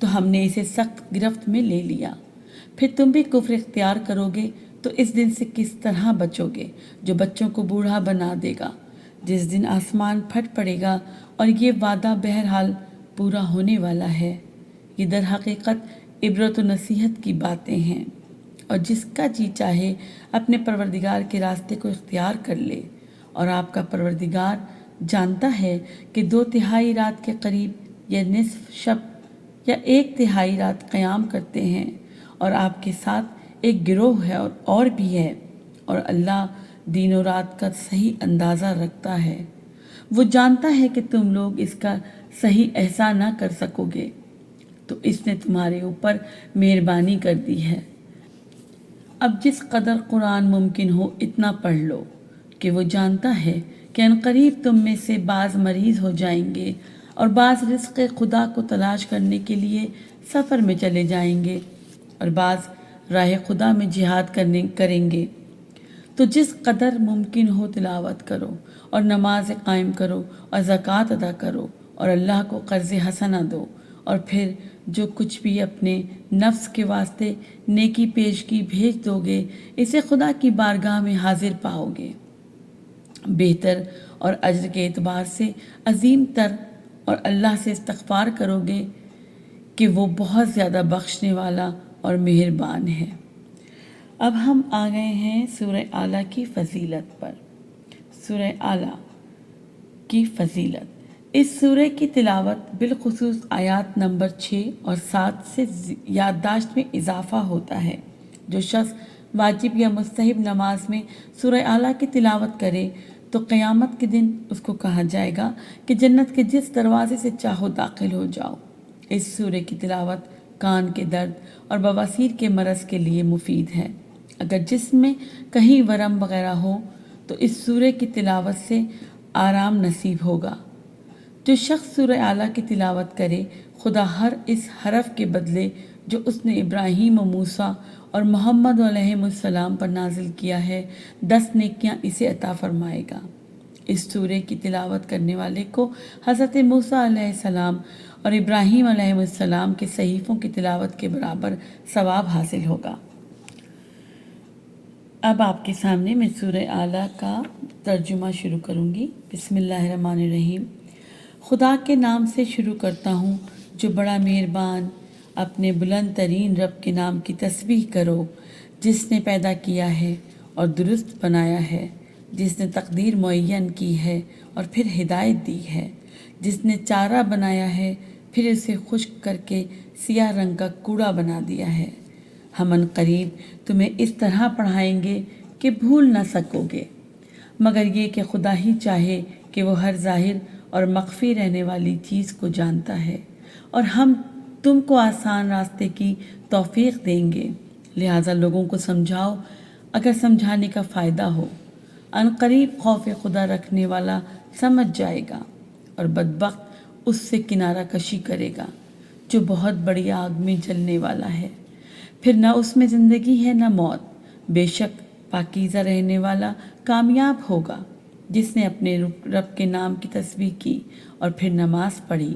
تو ہم نے اسے سخت گرفت میں لے لیا۔ پھر تم بھی کفر اختیار کرو گے تو اس دن سے کس طرح بچو گے جو بچوں کو بوڑھا بنا دے گا، جس دن آسمان پھٹ پڑے گا اور یہ وعدہ بہرحال پورا ہونے والا ہے۔ یہ در حقیقت عبرت و نصیحت کی باتیں ہیں، اور جس کا جی چاہے اپنے پروردگار کے راستے کو اختیار کر لے، اور آپ کا پروردگار جانتا ہے کہ 2/3 رات کے قریب یا نصف شب یا 1/3 رات قیام کرتے ہیں، اور آپ کے ساتھ ایک گروہ ہے اور بھی ہے، اور اللہ دن و رات کا صحیح اندازہ رکھتا ہے۔ وہ جانتا ہے کہ تم لوگ اس کا صحیح احساس نہ کر سکو گے، تو اس نے تمہارے اوپر مہربانی کر دی ہے۔ اب جس قدر قرآن ممکن ہو اتنا پڑھ لو، کہ وہ جانتا ہے کہ عنقریب تم میں سے بعض مریض ہو جائیں گے اور بعض رزق خدا کو تلاش کرنے کے لیے سفر میں چلے جائیں گے اور بعض راہ خدا میں جہاد کریں گے۔ تو جس قدر ممکن ہو تلاوت کرو اور نماز قائم کرو اور زکوٰۃ ادا کرو اور اللہ کو قرض حسنہ دو، اور پھر جو کچھ بھی اپنے نفس کے واسطے نیکی پیشگی بھیج دو گے اسے خدا کی بارگاہ میں حاضر پاؤ گے، بہتر اور اجر کے اعتبار سے عظیم تر، اور اللہ سے استغفار کرو گے کہ وہ بہت زیادہ بخشنے والا اور مہربان ہے۔ اب ہم آ گئے ہیں سورہ اعلیٰ کی فضیلت پر۔ سورہ اعلیٰ کی فضیلت، اس سورہ کی تلاوت بالخصوص آیات نمبر 6 اور 7 سے یادداشت میں اضافہ ہوتا ہے۔ جو شخص واجب یا مستحب نماز میں سورہ اعلیٰ کی تلاوت کرے تو قیامت کے دن اس کو کہا جائے گا کہ جنت کے جس دروازے سے چاہو داخل ہو جاؤ۔ اس سورہ کی تلاوت کان کے درد اور بواسیر کے مرض کے لیے مفید ہے۔ اگر جسم میں کہیں ورم وغیرہ ہو تو اس سورہ کی تلاوت سے آرام نصیب ہوگا۔ جو شخص سورہ اعلیٰ کی تلاوت کرے، خدا ہر اس حرف کے بدلے جو اس نے ابراہیم و موسیٰ اور محمد علیہ السلام پر نازل کیا ہے 10 نیکیاں اسے عطا فرمائے گا۔ اس سورہ کی تلاوت کرنے والے کو حضرت موسیٰ علیہ السلام اور ابراہیم علیہ السلام کے صحیفوں کی تلاوت کے برابر ثواب حاصل ہوگا۔ اب آپ کے سامنے میں سورہ اعلیٰ کا ترجمہ شروع کروں گی۔ بسم اللہ الرحمن الرحیم۔ خدا کے نام سے شروع کرتا ہوں جو بڑا مہربان۔ اپنے بلند ترین رب کے نام کی تسبیح کرو، جس نے پیدا کیا ہے اور درست بنایا ہے، جس نے تقدیر معین کی ہے اور پھر ہدایت دی ہے، جس نے چارہ بنایا ہے پھر اسے خشک کر کے سیاہ رنگ کا کوڑا بنا دیا ہے۔ ہم عنقریب تمہیں اس طرح پڑھائیں گے کہ بھول نہ سکو گے، مگر یہ کہ خدا ہی چاہے کہ وہ ہر ظاہر اور مخفی رہنے والی چیز کو جانتا ہے، اور ہم تم کو آسان راستے کی توفیق دیں گے، لہٰذا لوگوں کو سمجھاؤ اگر سمجھانے کا فائدہ ہو۔ عنقریب خوف خدا رکھنے والا سمجھ جائے گا اور بدبخت اس سے کنارہ کشی کرے گا جو بہت بڑی آگ میں جلنے والا ہے، پھر نہ اس میں زندگی ہے نہ موت۔ بے شک پاکیزہ رہنے والا کامیاب ہوگا جس نے اپنے رب کے نام کی تسبیح کی اور پھر نماز پڑھی۔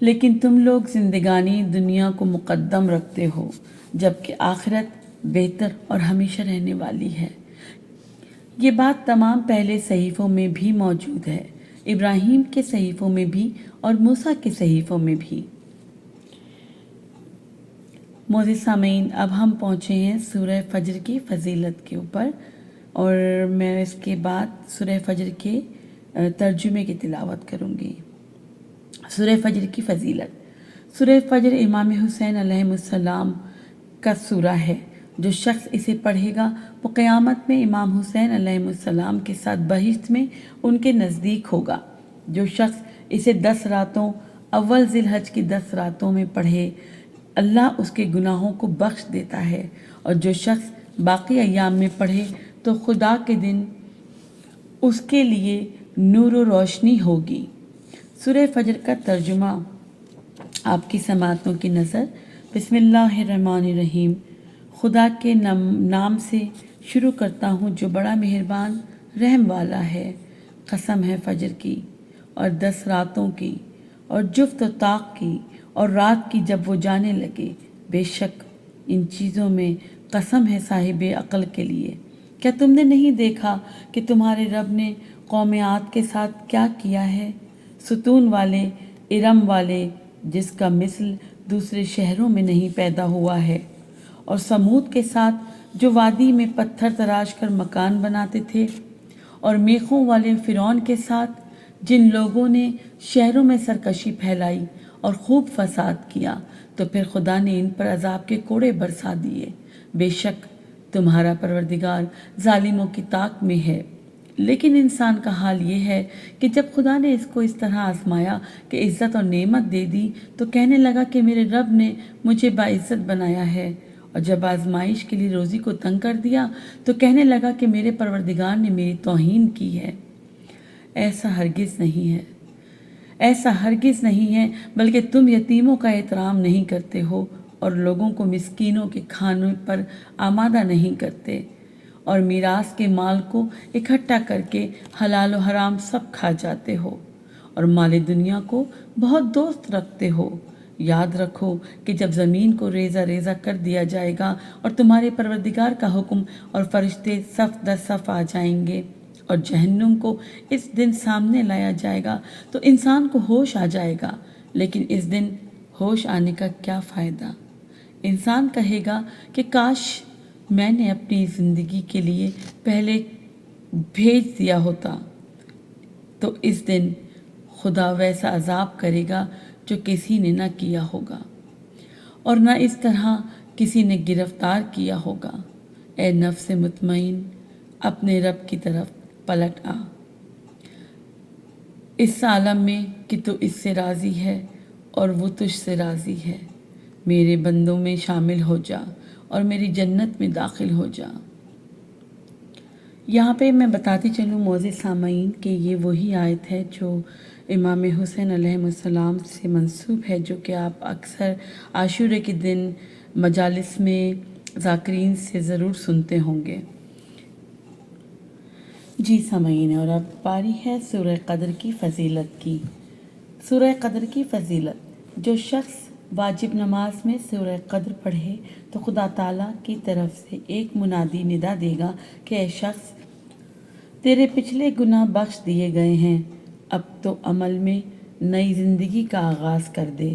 لیکن تم لوگ زندگانی دنیا کو مقدم رکھتے ہو، جبکہ آخرت بہتر اور ہمیشہ رہنے والی ہے۔ یہ بات تمام پہلے صحیفوں میں بھی موجود ہے، ابراہیم کے صحیفوں میں بھی اور موسیٰ کے صحیفوں میں بھی۔ معزز سامعین، اب ہم پہنچے ہیں سورہ فجر کی فضیلت کے اوپر، اور میں اس کے بعد سورہ فجر کے ترجمے کی تلاوت کروں گی۔ سورہ فجر کی فضیلت۔ سورہ فجر امام حسین علیہ السلام کا سورہ ہے۔ جو شخص اسے پڑھے گا وہ قیامت میں امام حسین علیہ السلام کے ساتھ بہشت میں ان کے نزدیک ہوگا۔ جو شخص اسے 10 راتوں اول ذی الحج کی 10 راتوں میں پڑھے، اللہ اس کے گناہوں کو بخش دیتا ہے، اور جو شخص باقی ایام میں پڑھے تو خدا کے دن اس کے لیے نور و روشنی ہوگی۔ سورہ فجر کا ترجمہ آپ کی سماعتوں کی نظر۔ بسم اللہ الرحمن الرحیم۔ خدا کے نام سے شروع کرتا ہوں جو بڑا مہربان رحم والا ہے۔ قسم ہے فجر کی اور 10 راتوں کی اور جفت و طاق کی اور رات کی جب وہ جانے لگے، بے شک ان چیزوں میں قسم ہے صاحب عقل کے لیے۔ کیا تم نے نہیں دیکھا کہ تمہارے رب نے قوم عاد کے ساتھ کیا کیا ہے؟ ستون والے، ارم والے، جس کا مثل دوسرے شہروں میں نہیں پیدا ہوا ہے، اور سمود کے ساتھ جو وادی میں پتھر تراش کر مکان بناتے تھے، اور میخوں والے فرعون کے ساتھ جن لوگوں نے شہروں میں سرکشی پھیلائی اور خوب فساد کیا، تو پھر خدا نے ان پر عذاب کے کوڑے برسا دیے۔ بے شک تمہارا پروردگار ظالموں کی طاق میں ہے۔ لیکن انسان کا حال یہ ہے کہ جب خدا نے اس کو اس طرح آزمایا کہ عزت اور نعمت دے دی، تو کہنے لگا کہ میرے رب نے مجھے باعزت بنایا ہے، اور جب آزمائش کے لیے روزی کو تنگ کر دیا تو کہنے لگا کہ میرے پروردگار نے میری توہین کی ہے۔ ایسا ہرگز نہیں ہے، ایسا ہرگز نہیں ہے، بلکہ تم یتیموں کا احترام نہیں کرتے ہو اور لوگوں کو مسکینوں کے کھانے پر آمادہ نہیں کرتے، اور میراث کے مال کو اکٹھا کر کے حلال و حرام سب کھا جاتے ہو، اور مال دنیا کو بہت دوست رکھتے ہو۔ یاد رکھو کہ جب زمین کو ریزہ ریزہ کر دیا جائے گا اور تمہارے پروردگار کا حکم اور فرشتے صف در صف آ جائیں گے، اور جہنم کو اس دن سامنے لایا جائے گا، تو انسان کو ہوش آ جائے گا۔ لیکن اس دن ہوش آنے کا کیا فائدہ؟ انسان کہے گا کہ کاش میں نے اپنی زندگی کے لیے پہلے بھیج دیا ہوتا۔ تو اس دن خدا ویسا عذاب کرے گا جو کسی نے نہ کیا ہوگا، اور نہ اس طرح کسی نے گرفتار کیا ہوگا۔ اے نفس مطمئن، اپنے رب کی طرف پلٹ آ، اس عالم میں کہ تو اس سے راضی ہے اور وہ تجھ سے راضی ہے۔ میرے بندوں میں شامل ہو جا اور میری جنت میں داخل ہو جا۔ یہاں پہ میں بتاتی چلوں معزز سامعین کہ یہ وہی آیت ہے جو امام حسین علیہ السلام سے منسوب ہے، جو کہ آپ اکثر عاشورے کے دن مجالس میں ذاکرین سے ضرور سنتے ہوں گے۔ جی سامعین، اور اب باری ہے سورہ قدر کی فضیلت کی۔ سورہ قدر کی فضیلت: جو شخص واجب نماز میں سورہ قدر پڑھے تو خدا تعالیٰ کی طرف سے ایک منادی ندا دے گا کہ اے شخص، تیرے پچھلے گناہ بخش دیے گئے ہیں، اب تو عمل میں نئی زندگی کا آغاز کر دے۔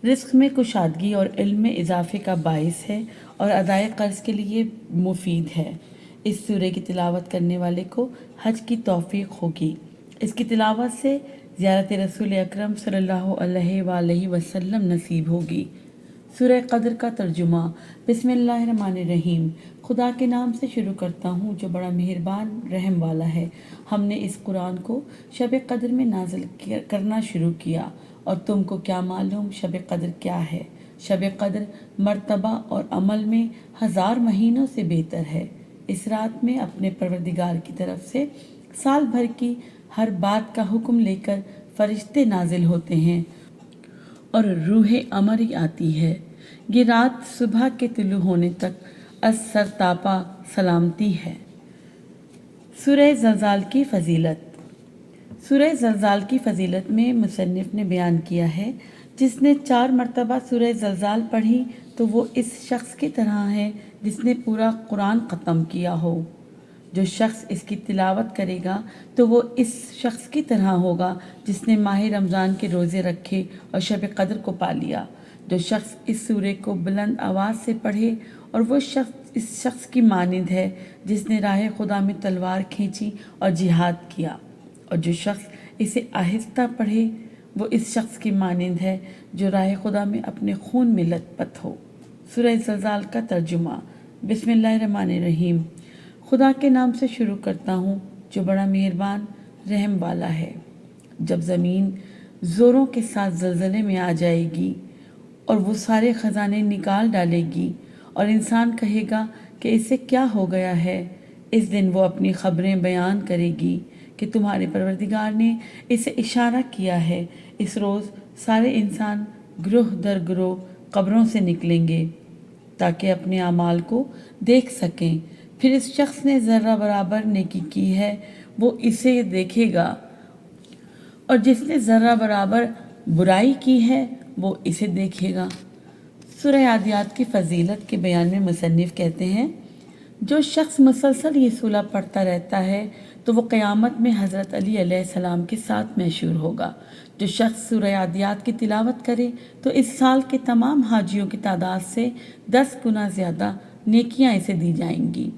رزق میں کشادگی اور علم میں اضافے کا باعث ہے اور ادائے قرض کے لیے مفید ہے۔ اس سورہ کی تلاوت کرنے والے کو حج کی توفیق ہوگی۔ اس کی تلاوت سے زیارت رسول اکرم صلی اللہ علیہ وآلہ وسلم نصیب ہوگی۔ سورہ قدر کا ترجمہ: بسم اللہ الرحمن الرحیم۔ خدا کے نام سے شروع کرتا ہوں جو بڑا مہربان رحم والا ہے۔ ہم نے اس قرآن کو شب قدر میں نازل کرنا شروع کیا، اور تم کو کیا معلوم شب قدر کیا ہے؟ شب قدر مرتبہ اور عمل میں 1000 مہینوں سے بہتر ہے۔ اس رات میں اپنے پروردگار کی طرف سے سال بھر کی ہر بات کا حکم لے کر فرشتے نازل ہوتے ہیں اور روح امری آتی ہے۔ یہ رات صبح کے طلوع ہونے تک از سر تاپا سلامتی ہے۔ سورہ زلزال کی فضیلت: سورہ زلزال کی فضیلت میں مصنف نے بیان کیا ہے، جس نے 4 مرتبہ سورہ زلزال پڑھی تو وہ اس شخص کی طرح ہے جس نے پورا قرآن ختم کیا ہو۔ جو شخص اس کی تلاوت کرے گا تو وہ اس شخص کی طرح ہوگا جس نے ماہ رمضان کے روزے رکھے اور شب قدر کو پا لیا۔ جو شخص اس سورہ کو بلند آواز سے پڑھے اور وہ شخص اس شخص کی مانند ہے جس نے راہ خدا میں تلوار کھینچی اور جہاد کیا، اور جو شخص اسے آہستہ پڑھے وہ اس شخص کی مانند ہے جو راہ خدا میں اپنے خون میں لت پت ہو۔ سورہ زلزال کا ترجمہ: بسم اللہ الرحمن الرحیم۔ خدا کے نام سے شروع کرتا ہوں جو بڑا مہربان رحم والا ہے۔ جب زمین زوروں کے ساتھ زلزلے میں آ جائے گی اور وہ سارے خزانے نکال ڈالے گی اور انسان کہے گا کہ اسے کیا ہو گیا ہے، اس دن وہ اپنی خبریں بیان کرے گی کہ تمہارے پروردگار نے اسے اشارہ کیا ہے۔ اس روز سارے انسان گروہ در گروہ قبروں سے نکلیں گے تاکہ اپنے اعمال کو دیکھ سکیں۔ پھر اس شخص نے ذرہ برابر نیکی کی ہے وہ اسے دیکھے گا، اور جس نے ذرہ برابر برائی کی ہے وہ اسے دیکھے گا۔ سورہ عادیات کی فضیلت کے بیان میں مصنف کہتے ہیں، جو شخص مسلسل یہ سورہ پڑھتا رہتا ہے تو وہ قیامت میں حضرت علی علیہ السلام کے ساتھ محشور ہوگا۔ جو شخص سورہ عادیات کی تلاوت کرے تو اس سال کے تمام حاجیوں کی تعداد سے 10 گنا زیادہ نیکیاں اسے دی جائیں گی۔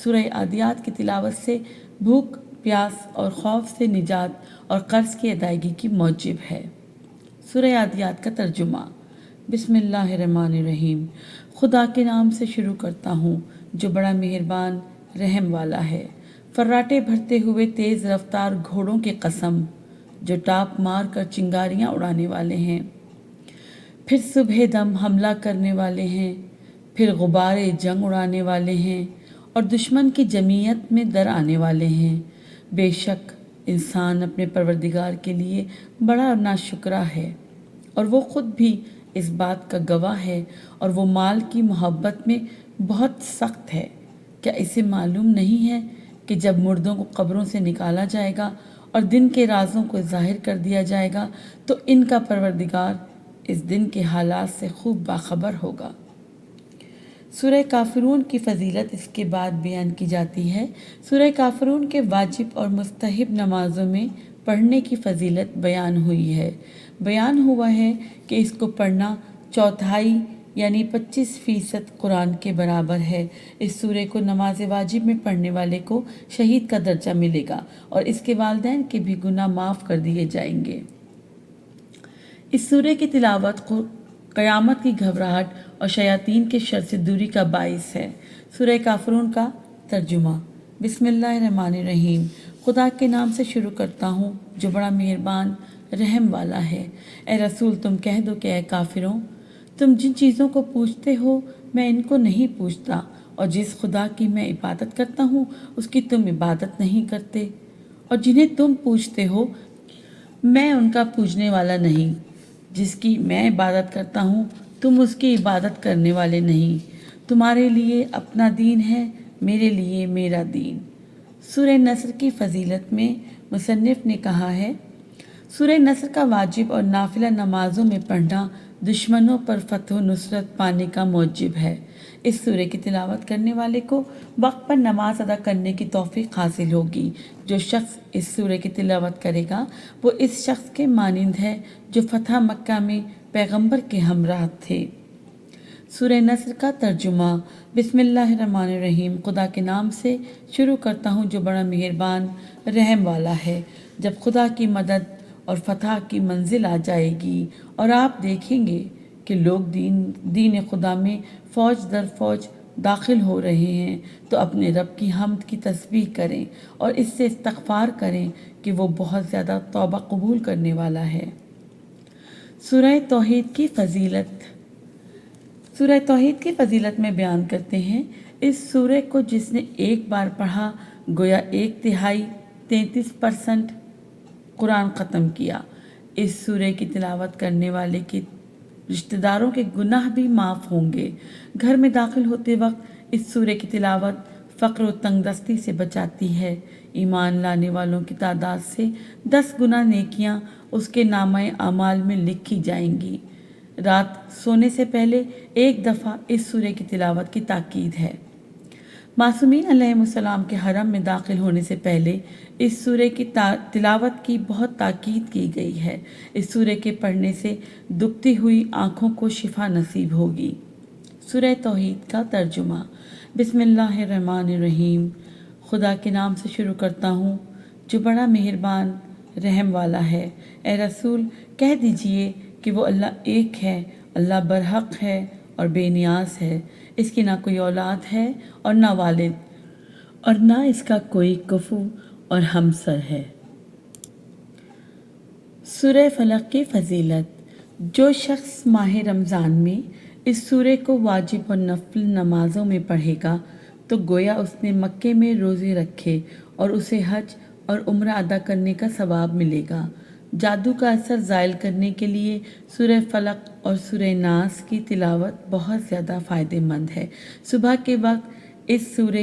سورہ عادیات کی تلاوت سے بھوک، پیاس اور خوف سے نجات اور قرض کی ادائیگی کی موجب ہے۔ سورہ عادیات کا ترجمہ۔ بسم اللہ الرحمن الرحیم۔ خدا کے نام سے شروع کرتا ہوں جو بڑا مہربان رحم والا ہے۔ فراٹے بھرتے ہوئے تیز رفتار گھوڑوں کی قسم جو ٹاپ مار کر چنگاریاں اڑانے والے ہیں، پھر صبح دم حملہ کرنے والے ہیں، پھر غبار جنگ اڑانے والے ہیں اور دشمن کی جمعیت میں در آنے والے ہیں۔ بے شک انسان اپنے پروردگار کے لیے بڑا ناشکرا ہے اور وہ خود بھی اس بات کا گواہ ہے، اور وہ مال کی محبت میں بہت سخت ہے۔ کیا اسے معلوم نہیں ہے کہ جب مردوں کو قبروں سے نکالا جائے گا اور دن کے رازوں کو ظاہر کر دیا جائے گا تو ان کا پروردگار اس دن کے حالات سے خوب باخبر ہوگا۔ سورہ کافرون کی فضیلت اس کے بعد بیان کی جاتی ہے۔ سورہ کافرون کے واجب اور مستحب نمازوں میں پڑھنے کی فضیلت بیان ہوئی ہے۔ بیان ہوا ہے کہ اس کو پڑھنا چوتھائی یعنی 25% قرآن کے برابر ہے۔ اس سورہ کو نماز واجب میں پڑھنے والے کو شہید کا درجہ ملے گا اور اس کے والدین کے بھی گناہ معاف کر دیے جائیں گے۔ اس سورہ کی تلاوت قیامت کی گھبراہٹ اور شیاطین کے شر سے دوری کا باعث ہے۔ سورہ کافرون کا ترجمہ۔ بسم اللہ الرحمن الرحیم۔ خدا کے نام سے شروع کرتا ہوں جو بڑا مہربان رحم والا ہے۔ اے رسول تم کہہ دو کہ اے کافروں، تم جن چیزوں کو پوجتے ہو میں ان کو نہیں پوجتا، اور جس خدا کی میں عبادت کرتا ہوں اس کی تم عبادت نہیں کرتے، اور جنہیں تم پوجتے ہو میں ان کا پوجنے والا نہیں، جس کی میں عبادت کرتا ہوں تم اس کی عبادت کرنے والے نہیں، تمہارے لیے اپنا دین ہے، میرے لیے میرا دین۔ سورہ نصر کی فضیلت میں مصنف نے کہا ہے، سورہ نصر کا واجب اور نافلہ نمازوں میں پڑھنا دشمنوں پر فتح و نصرت پانے کا موجب ہے۔ اس سورہ کی تلاوت کرنے والے کو وقت پر نماز ادا کرنے کی توفیق حاصل ہوگی۔ جو شخص اس سورہ کی تلاوت کرے گا وہ اس شخص کے مانند ہے جو فتح مکہ میں پیغمبر کے ہمراہ تھے۔ سورہ نصر کا ترجمہ۔ بسم اللہ الرحمن الرحیم۔ خدا کے نام سے شروع کرتا ہوں جو بڑا مہربان رحم والا ہے۔ جب خدا کی مدد اور فتح کی منزل آ جائے گی اور آپ دیکھیں گے کہ لوگ دین خدا میں فوج در فوج داخل ہو رہے ہیں تو اپنے رب کی حمد کی تسبیح کریں اور اس سے استغفار کریں کہ وہ بہت زیادہ توبہ قبول کرنے والا ہے۔ سورہ توحید کی فضیلت۔ سورہ توحید کی فضیلت میں بیان کرتے ہیں، اس سورہ کو جس نے ایک بار پڑھا گویا 1/3 33% قرآن ختم کیا۔ اس سورہ کی تلاوت کرنے والے کے رشتہ داروں کے گناہ بھی معاف ہوں گے۔ گھر میں داخل ہوتے وقت اس سورہ کی تلاوت فقر و تنگ دستی سے بچاتی ہے۔ ایمان لانے والوں کی تعداد سے 10 گنا نیکیاں اس کے نامہ اعمال میں لکھی جائیں گی۔ رات سونے سے پہلے ایک دفعہ اس سورہ کی تلاوت کی تاکید ہے۔ معصومین علیہ السلام کے حرم میں داخل ہونے سے پہلے اس سورہ کی تلاوت کی بہت تاکید کی گئی ہے۔ اس سورہ کے پڑھنے سے دکھتی ہوئی آنکھوں کو شفا نصیب ہوگی۔ سورہ توحید کا ترجمہ۔ بسم اللہ الرحمن الرحیم۔ خدا کے نام سے شروع کرتا ہوں جو بڑا مہربان رحم والا ہے۔ اے رسول کہہ دیجئے کہ وہ اللہ ایک ہے، اللہ برحق ہے اور بے نیاز ہے، اس کی نہ کوئی اولاد ہے اور نہ والد، اور نہ اس کا کوئی کفو اور ہمسر ہے۔ سورہ فلق کی فضیلت۔ جو شخص ماہ رمضان میں اس سورہ کو واجب اور نفل نمازوں میں پڑھے گا تو گویا اس نے مکے میں روزے رکھے اور اسے حج اور عمرہ ادا کرنے کا ثواب ملے گا۔ جادو کا اثر زائل کرنے کے لیے سورہ فلق اور سورہ ناس کی تلاوت بہت زیادہ فائدہ مند ہے۔ صبح کے وقت اس سورہ